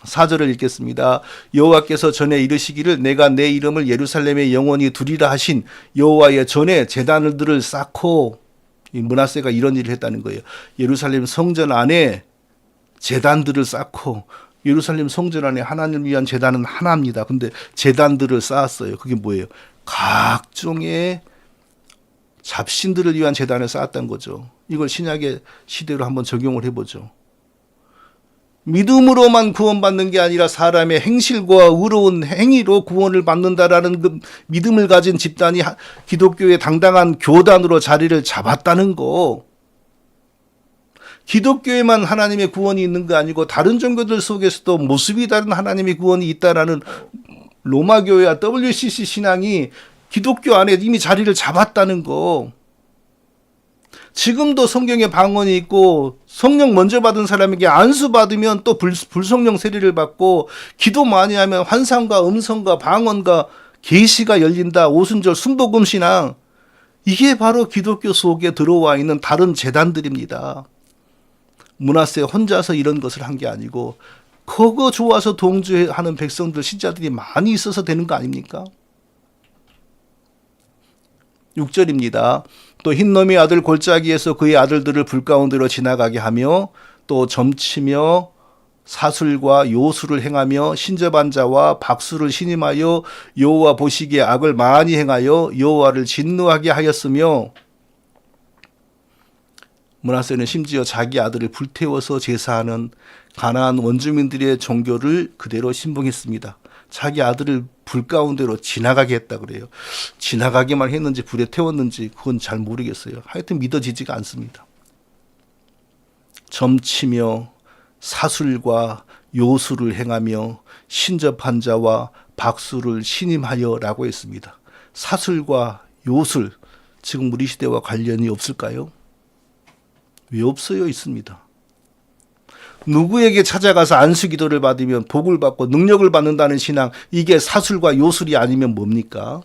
4절을 읽겠습니다. 여호와께서 전에 이르시기를 내가 내 이름을 예루살렘에 영원히 두리라 하신 여호와의 전에 제단들을 쌓고, 이 므낫세가 이런 일을 했다는 거예요. 예루살렘 성전 안에 제단들을 쌓고, 예루살렘 성전 안에 하나님을 위한 제단은 하나입니다. 근데 제단들을 쌓았어요. 그게 뭐예요? 각종의 잡신들을 위한 제단을 쌓았다는 거죠. 이걸 신약의 시대로 한번 적용을 해보죠. 믿음으로만 구원받는 게 아니라 사람의 행실과 의로운 행위로 구원을 받는다라는 그 믿음을 가진 집단이 기독교의 당당한 교단으로 자리를 잡았다는 거. 기독교에만 하나님의 구원이 있는 거 아니고 다른 종교들 속에서도 모습이 다른 하나님의 구원이 있다라는 로마 교회와 WCC 신앙이 기독교 안에 이미 자리를 잡았다는 거. 지금도 성경에 방언이 있고 성령 먼저 받은 사람에게 안수 받으면 또 불성령 세례를 받고 기도 많이 하면 환상과 음성과 방언과 계시가 열린다. 오순절 순복음 신앙. 이게 바로 기독교 속에 들어와 있는 다른 제단들입니다. 므낫세 혼자서 이런 것을 한 게 아니고 그거 좋아서 동조하는 백성들, 신자들이 많이 있어서 되는 거 아닙니까? 6절입니다. 또 흰놈의 아들 골짜기에서 그의 아들들을 불 가운데로 지나가게 하며 또 점치며 사술과 요술을 행하며 신접한 자와 박수를 신임하여 여호와 보시기에 악을 많이 행하여 여호와를 진노하게 하였으며, 므낫세는 심지어 자기 아들을 불태워서 제사하는 가나안 원주민들의 종교를 그대로 신봉했습니다. 자기 아들을 불 가운데로 지나가게 했다 그래요. 지나가기만 했는지 불에 태웠는지 그건 잘 모르겠어요. 하여튼 믿어지지가 않습니다. 점치며 사술과 요술을 행하며 신접한 자와 박수를 신임하여 라고 했습니다. 사술과 요술, 지금 우리 시대와 관련이 없을까요? 왜 없어요? 있습니다. 누구에게 찾아가서 안수 기도를 받으면 복을 받고 능력을 받는다는 신앙, 이게 사술과 요술이 아니면 뭡니까?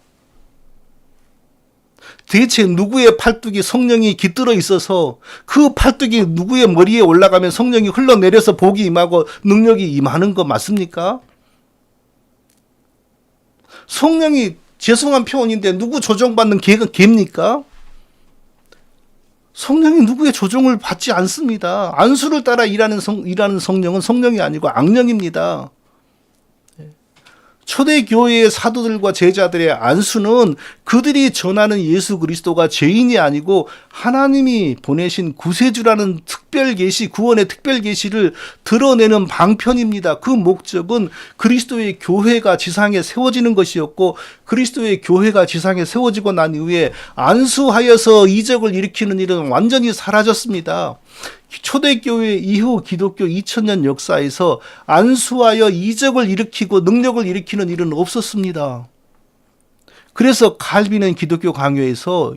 대체 누구의 팔뚝이 성령이 깃들어 있어서 그 팔뚝이 누구의 머리에 올라가면 성령이 흘러내려서 복이 임하고 능력이 임하는 거 맞습니까? 성령이 죄송한 표현인데 누구 조종받는 개입니까? 성령이 누구의 조종을 받지 않습니다. 안수를 따라 일하는 성령은 성령이 아니고 악령입니다. 초대교회의 사도들과 제자들의 안수는 그들이 전하는 예수 그리스도가 죄인이 아니고 하나님이 보내신 구세주라는 특별 계시, 구원의 특별 계시를 드러내는 방편입니다. 그 목적은 그리스도의 교회가 지상에 세워지는 것이었고, 그리스도의 교회가 지상에 세워지고 난 이후에 안수하여서 이적을 일으키는 일은 완전히 사라졌습니다. 초대교회 이후 기독교 2000년 역사에서 안수하여 이적을 일으키고 능력을 일으키는 일은 없었습니다. 그래서 칼빈은 기독교 강요에서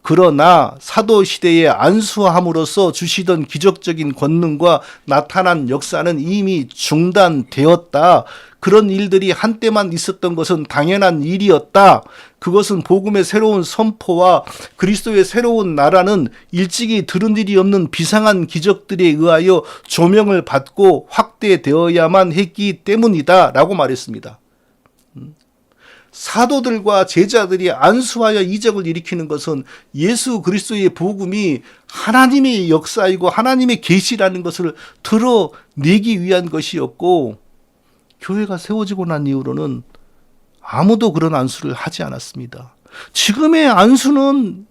그러나 사도시대에 안수함으로써 주시던 기적적인 권능과 나타난 역사는 이미 중단되었다. 그런 일들이 한때만 있었던 것은 당연한 일이었다. 그것은 복음의 새로운 선포와 그리스도의 새로운 나라는 일찍이 들은 일이 없는 비상한 기적들에 의하여 조명을 받고 확대되어야만 했기 때문이다. 라고 말했습니다. 사도들과 제자들이 안수하여 이적을 일으키는 것은 예수 그리스도의 복음이 하나님의 역사이고 하나님의 계시라는 것을 드러내기 위한 것이었고, 교회가 세워지고 난 이후로는 아무도 그런 안수를 하지 않았습니다. 지금의 안수는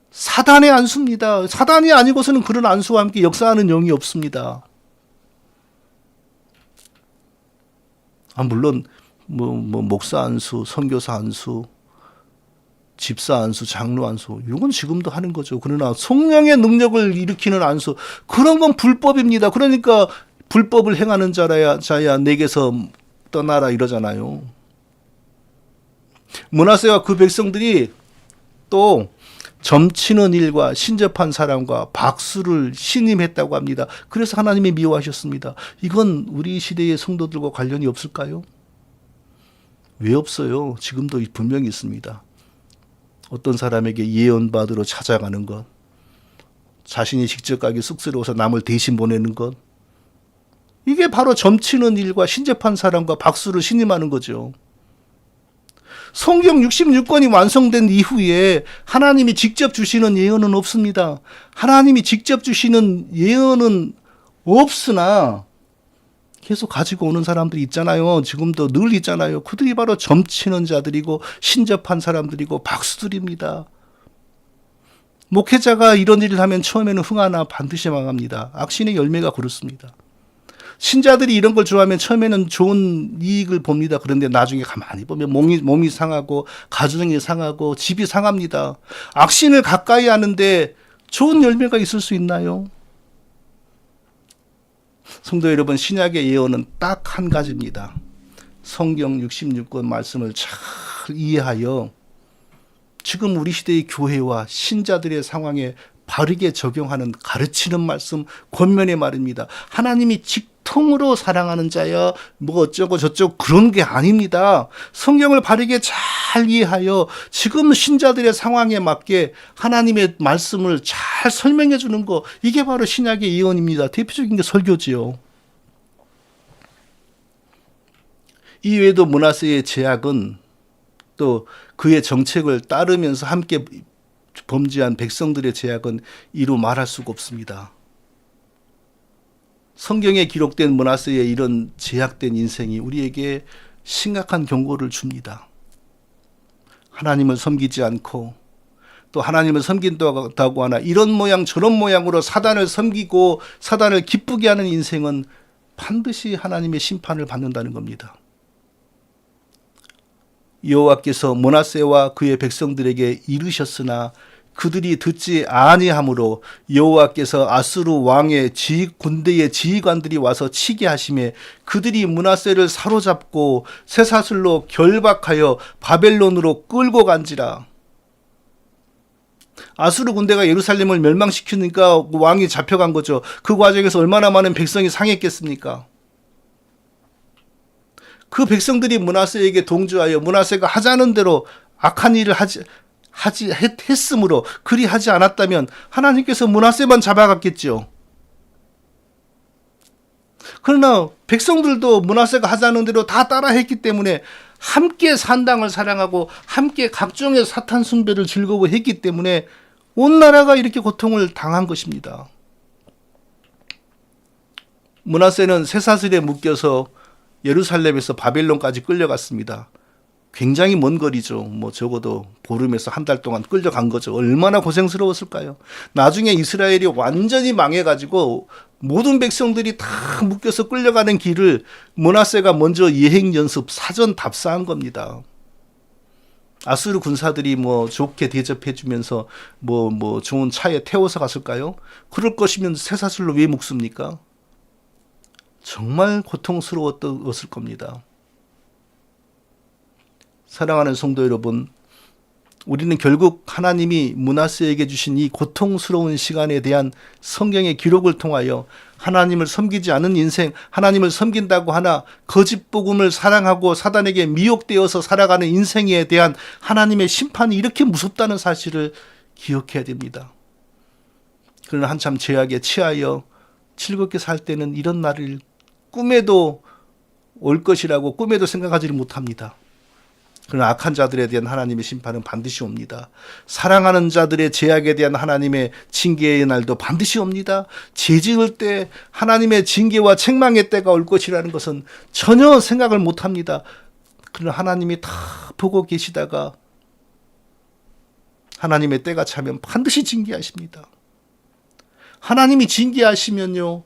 사단의 안수입니다. 사단이 아니고서는 그런 안수와 함께 역사하는 영이 없습니다. 물론 목사 안수, 선교사 안수, 집사 안수, 장로 안수, 이건 지금도 하는 거죠. 그러나 성령의 능력을 일으키는 안수, 그런 건 불법입니다. 그러니까 불법을 행하는 자야 내게서 떠나라 이러잖아요. 므낫세와 그 백성들이 또 점치는 일과 신접한 사람과 박수를 신임했다고 합니다. 그래서 하나님이 미워하셨습니다. 이건 우리 시대의 성도들과 관련이 없을까요? 왜 없어요? 지금도 분명히 있습니다. 어떤 사람에게 예언받으러 찾아가는 것, 자신이 직접 가기 쑥스러워서 남을 대신 보내는 것, 이게 바로 점치는 일과 신접한 사람과 박수를 신임하는 거죠. 성경 66권이 완성된 이후에 하나님이 직접 주시는 예언은 없습니다. 하나님이 직접 주시는 예언은 없으나 계속 가지고 오는 사람들이 있잖아요. 지금도 늘 있잖아요. 그들이 바로 점치는 자들이고 신접한 사람들이고 박수들입니다. 목회자가 이런 일을 하면 처음에는 흥하나 반드시 망합니다. 악신의 열매가 그렇습니다. 신자들이 이런 걸 좋아하면 처음에는 좋은 이익을 봅니다. 그런데 나중에 가만히 보면 몸이 상하고 가정이 상하고 집이 상합니다. 악신을 가까이 하는데 좋은 열매가 있을 수 있나요? 성도 여러분, 신약의 예언은 딱 한 가지입니다. 성경 66권 말씀을 잘 이해하여 지금 우리 시대의 교회와 신자들의 상황에 바르게 적용하는 가르치는 말씀, 권면의 말입니다. 하나님이 직통으로 사랑하는 자야 뭐 어쩌고 저쩌고 그런 게 아닙니다. 성경을 바르게 잘 이해하여 지금 신자들의 상황에 맞게 하나님의 말씀을 잘 설명해 주는 거, 이게 바로 신약의 예언입니다. 대표적인 게 설교지요. 이외에도 므낫세의 제약은 또 그의 정책을 따르면서 함께 범죄한 백성들의 제약은 이루 말할 수가 없습니다. 성경에 기록된 므낫세의 이런 제약된 인생이 우리에게 심각한 경고를 줍니다. 하나님을 섬기지 않고 또 하나님을 섬긴다고 하나 이런 모양 저런 모양으로 사단을 섬기고 사단을 기쁘게 하는 인생은 반드시 하나님의 심판을 받는다는 겁니다. 여호와께서 므낫세와 그의 백성들에게 이르셨으나 그들이 듣지 아니하므로 여호와께서 아수르 왕의 군대의 지휘관들이 와서 치게 하심에 그들이 므낫세를 사로잡고 쇠사슬로 결박하여 바벨론으로 끌고 간지라. 아수르 군대가 예루살렘을 멸망시키니까 왕이 잡혀간 거죠. 그 과정에서 얼마나 많은 백성이 상했겠습니까? 그 백성들이 므낫세에게 동조하여 므낫세가 하자는 대로 악한 일을 했으므로, 그리 하지 않았다면 하나님께서 므낫세만 잡아갔겠죠. 그러나 백성들도 므낫세가 하자는 대로 다 따라했기 때문에 함께 산당을 사랑하고 함께 각종의 사탄 숭배를 즐거워했기 때문에 온 나라가 이렇게 고통을 당한 것입니다. 므낫세는 쇠사슬에 묶여서 예루살렘에서 바벨론까지 끌려갔습니다. 굉장히 먼 거리죠. 적어도 보름에서 한 달 동안 끌려간 거죠. 얼마나 고생스러웠을까요? 나중에 이스라엘이 완전히 망해가지고 모든 백성들이 다 묶여서 끌려가는 길을 므낫세가 먼저 예행 연습 사전 답사한 겁니다. 아수르 군사들이 좋게 대접해주면서 좋은 차에 태워서 갔을까요? 그럴 것이면 쇠사슬로 왜 묶습니까? 정말 고통스러웠을 겁니다. 사랑하는 성도 여러분, 우리는 결국 하나님이 므낫세에게 주신 이 고통스러운 시간에 대한 성경의 기록을 통하여 하나님을 섬기지 않은 인생, 하나님을 섬긴다고 하나 거짓 복음을 사랑하고 사단에게 미혹되어서 살아가는 인생에 대한 하나님의 심판이 이렇게 무섭다는 사실을 기억해야 됩니다. 그러나 한참 죄악에 취하여 즐겁게 살 때는 이런 날을 꿈에도 올 것이라고 꿈에도 생각하지를 못합니다. 그러나 악한 자들에 대한 하나님의 심판은 반드시 옵니다. 사랑하는 자들의 죄악에 대한 하나님의 징계의 날도 반드시 옵니다. 죄 지을 때 하나님의 징계와 책망의 때가 올 것이라는 것은 전혀 생각을 못합니다. 그러나 하나님이 다 보고 계시다가 하나님의 때가 차면 반드시 징계하십니다. 하나님이 징계하시면요,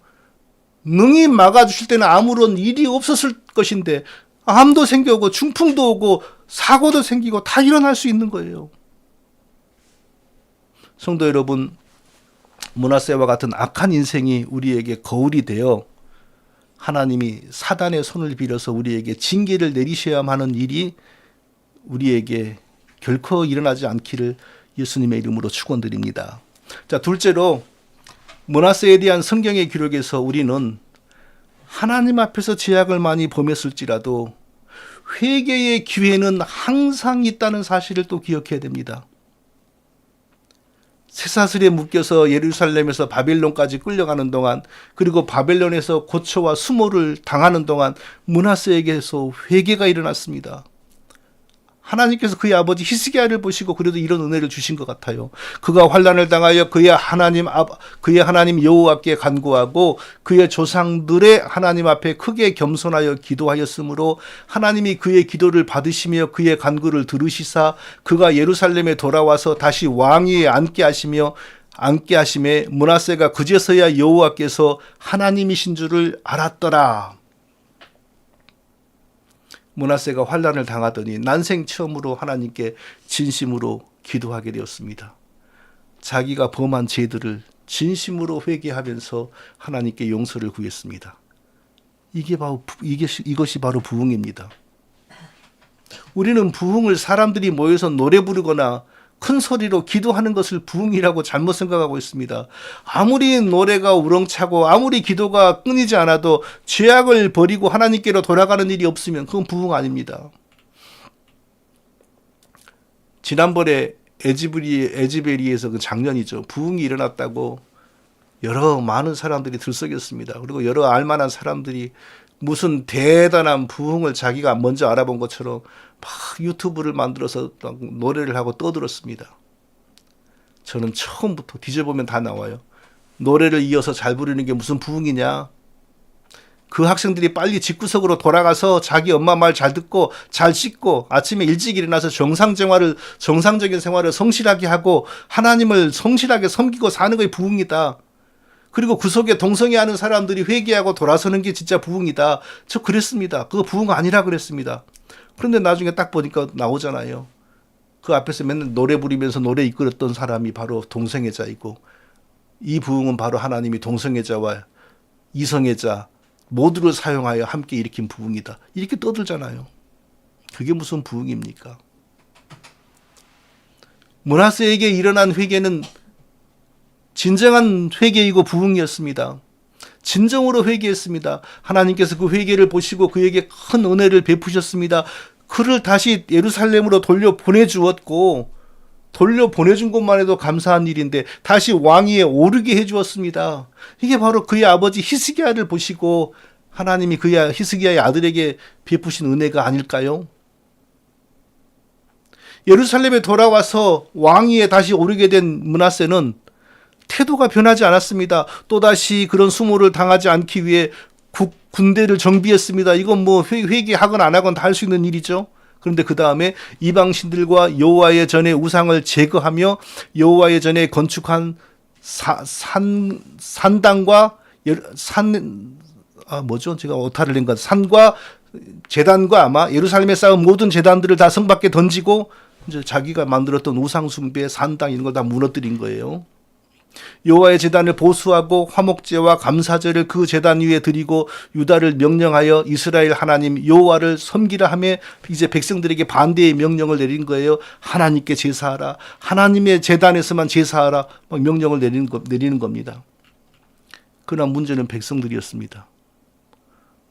능히 막아주실 때는 아무런 일이 없었을 것인데 암도 생겨오고 중풍도 오고 사고도 생기고 다 일어날 수 있는 거예요. 성도 여러분, 므낫세와 같은 악한 인생이 우리에게 거울이 되어 하나님이 사단의 손을 빌어서 우리에게 징계를 내리셔야만 하는 일이 우리에게 결코 일어나지 않기를 예수님의 이름으로 축원드립니다. 자, 둘째로 므낫세에 대한 성경의 기록에서 우리는 하나님 앞에서 죄악을 많이 범했을지라도 회개의 기회는 항상 있다는 사실을 또 기억해야 됩니다. 쇠사슬에 묶여서 예루살렘에서 바벨론까지 끌려가는 동안, 그리고 바벨론에서 고초와 수모를 당하는 동안 므낫세에게서 회개가 일어났습니다. 하나님께서 그의 아버지 히스기야를 보시고 그래도 이런 은혜를 주신 것 같아요. 그가 환난을 당하여 그의 하나님 여호와께 간구하고 그의 조상들의 하나님 앞에 크게 겸손하여 기도하였으므로 하나님이 그의 기도를 받으시며 그의 간구를 들으시사 그가 예루살렘에 돌아와서 다시 왕위에 앉게 하심에 므낫세가 그제서야 여호와께서 하나님이신 줄을 알았더라. 므낫세가 환난을 당하더니 난생 처음으로 하나님께 진심으로 기도하게 되었습니다. 자기가 범한 죄들을 진심으로 회개하면서 하나님께 용서를 구했습니다. 이것이 바로 부흥입니다. 우리는 부흥을 사람들이 모여서 노래 부르거나 큰 소리로 기도하는 것을 부흥이라고 잘못 생각하고 있습니다. 아무리 노래가 우렁차고 아무리 기도가 끊이지 않아도 죄악을 버리고 하나님께로 돌아가는 일이 없으면 그건 부흥 아닙니다. 지난번에 에즈베리에서 그 작년이죠. 부흥이 일어났다고 많은 사람들이 들썩였습니다. 그리고 여러 알만한 사람들이 무슨 대단한 부흥을 자기가 먼저 알아본 것처럼 막 유튜브를 만들어서 노래를 하고 떠들었습니다. 저는 처음부터 뒤져보면 다 나와요. 노래를 이어서 잘 부르는 게 무슨 부흥이냐. 그 학생들이 빨리 집구석으로 돌아가서 자기 엄마 말 잘 듣고 잘 씻고 아침에 일찍 일어나서 정상적인 생활을 성실하게 하고 하나님을 성실하게 섬기고 사는 것이 부흥이다. 그리고 그 속에 동성애하는 사람들이 회개하고 돌아서는 게 진짜 부흥이다. 저 그랬습니다. 그거 부흥 아니라 그랬습니다. 그런데 나중에 딱 보니까 나오잖아요. 그 앞에서 맨날 노래 부르면서 노래 이끌었던 사람이 바로 동성애자이고, 이 부흥은 바로 하나님이 동성애자와 이성애자 모두를 사용하여 함께 일으킨 부흥이다. 이렇게 떠들잖아요. 그게 무슨 부흥입니까? 므낫세에게 일어난 회개는 진정한 회개이고 부흥이었습니다. 진정으로 회개했습니다. 하나님께서 그 회개를 보시고 그에게 큰 은혜를 베푸셨습니다. 그를 다시 예루살렘으로 돌려보내주었고, 돌려보내준 것만 해도 감사한 일인데 다시 왕위에 오르게 해주었습니다. 이게 바로 그의 아버지 히스기야를 보시고 하나님이 히스기야의 아들에게 베푸신 은혜가 아닐까요? 예루살렘에 돌아와서 왕위에 다시 오르게 된 므낫세는 태도가 변하지 않았습니다. 또다시 그런 수모를 당하지 않기 위해 군대를 정비했습니다. 이건 뭐 회개하건 안 하건 다 할 수 있는 일이죠. 그런데 그 다음에 이방신들과 여호와의 전에 우상을 제거하며 여호와의 전에 건축한 산당과 제가 오타를 낸 것, 산과 제단과 아마 예루살렘에 쌓은 모든 제단들을 다 성 밖에 던지고 이제 자기가 만들었던 우상 숭배, 산당 이런 걸 다 무너뜨린 거예요. 여호와의 제단을 보수하고 화목제와 감사제를 그 제단 위에 드리고 유다를 명령하여 이스라엘 하나님 여호와를 섬기라 하며 이제 백성들에게 반대의 명령을 내린 거예요. 하나님께 제사하라. 하나님의 제단에서만 제사하라. 막 명령을 내리는 겁니다. 그러나 문제는 백성들이었습니다.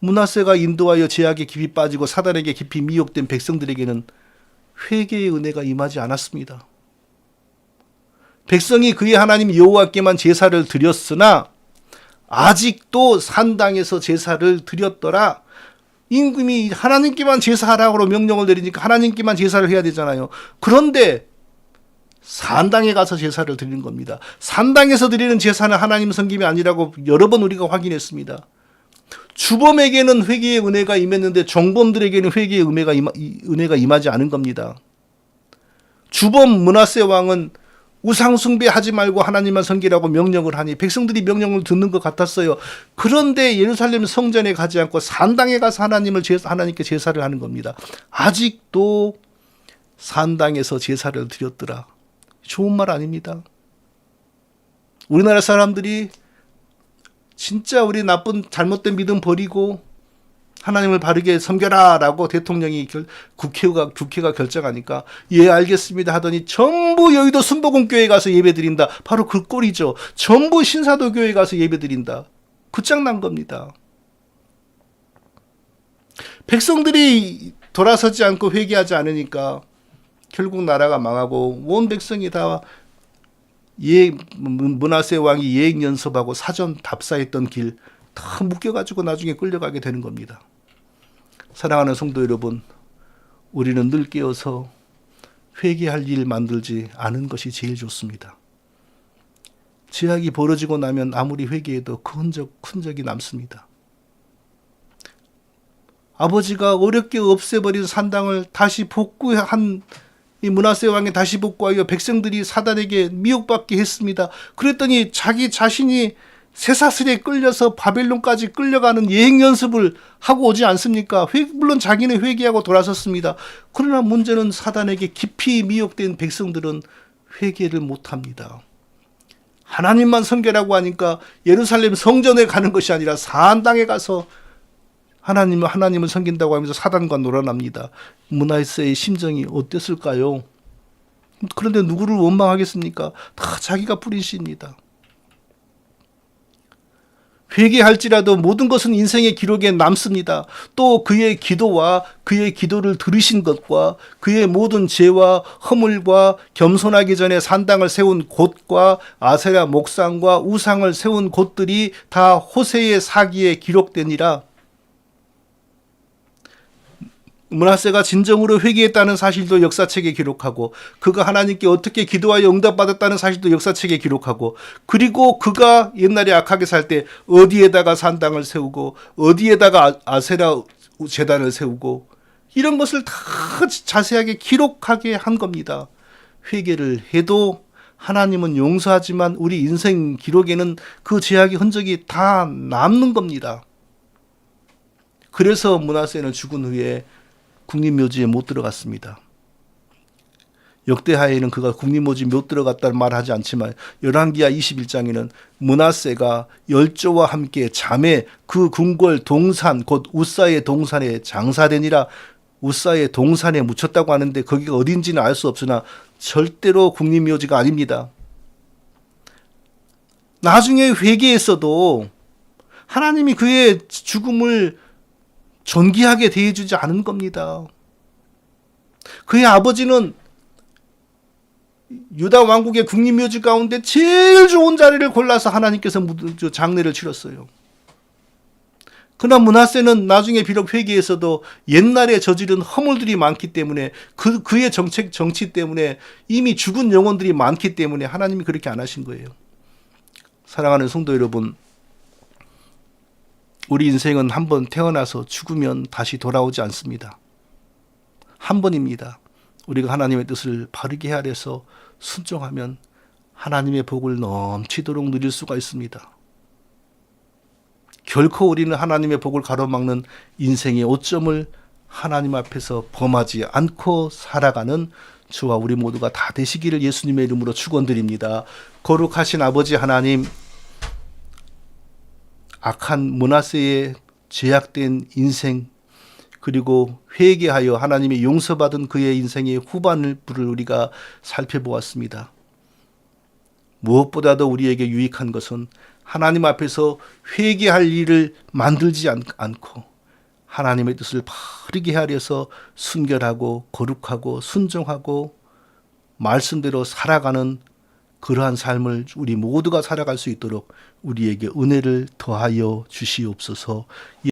므낫세가 인도하여 죄악에 깊이 빠지고 사단에게 깊이 미혹된 백성들에게는 회개의 은혜가 임하지 않았습니다. 백성이 그의 하나님 여호와께만 제사를 드렸으나 아직도 산당에서 제사를 드렸더라. 임금이 하나님께만 제사하라고 명령을 내리니까 하나님께만 제사를 해야 되잖아요. 그런데 산당에 가서 제사를 드리는 겁니다. 산당에서 드리는 제사는 하나님 섬김이 아니라고 여러 번 우리가 확인했습니다. 주범에게는 회개의 은혜가 임했는데 종범들에게는 회개의 은혜가 임하지 않은 겁니다. 주범 므낫세 왕은 우상 숭배하지 말고 하나님만 섬기라고 명령을 하니 백성들이 명령을 듣는 것 같았어요. 그런데 예루살렘 성전에 가지 않고 산당에 가서 하나님께 제사를 하는 겁니다. 아직도 산당에서 제사를 드렸더라. 좋은 말 아닙니다. 우리나라 사람들이 진짜 우리 나쁜 잘못된 믿음 버리고 하나님을 바르게 섬겨라 라고 대통령이 국회가 결정하니까 예 알겠습니다 하더니 전부 여의도 순복음교회 가서 예배 드린다. 바로 그 꼴이죠. 전부 신사도교회 가서 예배 드린다. 끝장난 겁니다. 백성들이 돌아서지 않고 회개하지 않으니까 결국 나라가 망하고 온 백성이 다 므낫세 왕이 예행 연습하고 사전 답사했던 길 다 묶여가지고 나중에 끌려가게 되는 겁니다. 사랑하는 성도 여러분, 우리는 늘 깨어서 회개할 일 만들지 않은 것이 제일 좋습니다. 죄악이 벌어지고 나면 아무리 회개해도 큰 적이 남습니다. 아버지가 어렵게 없애버린 산당을 다시 복구한 이 므낫세 왕이 다시 복구하여 백성들이 사단에게 미혹받게 했습니다. 그랬더니 자기 자신이 쇠사슬에 끌려서 바벨론까지 끌려가는 예행 연습을 하고 오지 않습니까? 물론 자기는 회개하고 돌아섰습니다. 그러나 문제는 사단에게 깊이 미혹된 백성들은 회개를 못합니다. 하나님만 섬기라고 하니까 예루살렘 성전에 가는 것이 아니라 산당에 가서 하나님을 섬긴다고 하면서 사단과 놀아납니다. 므낫세의 심정이 어땠을까요? 그런데 누구를 원망하겠습니까? 다 자기가 뿌린 씨입니다. 회개할지라도 모든 것은 인생의 기록에 남습니다. 또 그의 기도와 그의 기도를 들으신 것과 그의 모든 죄와 허물과 겸손하기 전에 산당을 세운 곳과 아세라 목상과 우상을 세운 곳들이 다 호세의 사기에 기록되니라. 므낫세가 진정으로 회개했다는 사실도 역사책에 기록하고 그가 하나님께 어떻게 기도하여 응답받았다는 사실도 역사책에 기록하고 그리고 그가 옛날에 악하게 살 때 어디에다가 산당을 세우고 어디에다가 아세라 제단을 세우고 이런 것을 다 자세하게 기록하게 한 겁니다. 회개를 해도 하나님은 용서하지만 우리 인생 기록에는 그 죄악의 흔적이 다 남는 겁니다. 그래서 므낫세는 죽은 후에 국립묘지에 못 들어갔습니다. 역대하에는 그가 국립묘지 못 들어갔다는 말을 하지 않지만 열왕기하 21장에는 므낫세가 열조와 함께 잠에 그 궁궐 동산 곧 우사의 동산에 장사되니라. 우사의 동산에 묻혔다고 하는데 거기가 어딘지는 알 수 없으나 절대로 국립묘지가 아닙니다. 나중에 회개했어도 하나님이 그의 죽음을 존귀하게 대해주지 않은 겁니다. 그의 아버지는 유다 왕국의 국립묘지 가운데 제일 좋은 자리를 골라서 하나님께서 장례를 치렀어요. 그러나 므낫세는 나중에 비록 회개했어도 옛날에 저지른 허물들이 많기 때문에 그의 정치 때문에 이미 죽은 영혼들이 많기 때문에 하나님이 그렇게 안 하신 거예요. 사랑하는 성도 여러분, 우리 인생은 한 번 태어나서 죽으면 다시 돌아오지 않습니다. 한 번입니다. 우리가 하나님의 뜻을 바르게 헤아려서 순종하면 하나님의 복을 넘치도록 누릴 수가 있습니다. 결코 우리는 하나님의 복을 가로막는 인생의 오점을 하나님 앞에서 범하지 않고 살아가는 저와 우리 모두가 다 되시기를 예수님의 이름으로 축원드립니다. 거룩하신 아버지 하나님, 악한 므낫세의 제약된 인생, 그리고 회개하여 하나님의 용서받은 그의 인생의 후반부를 우리가 살펴보았습니다. 무엇보다도 우리에게 유익한 것은 하나님 앞에서 회개할 일을 만들지 않고 하나님의 뜻을 바르게 하려서 순결하고 거룩하고 순종하고 말씀대로 살아가는 그러한 삶을 우리 모두가 살아갈 수 있도록 우리에게 은혜를 더하여 주시옵소서.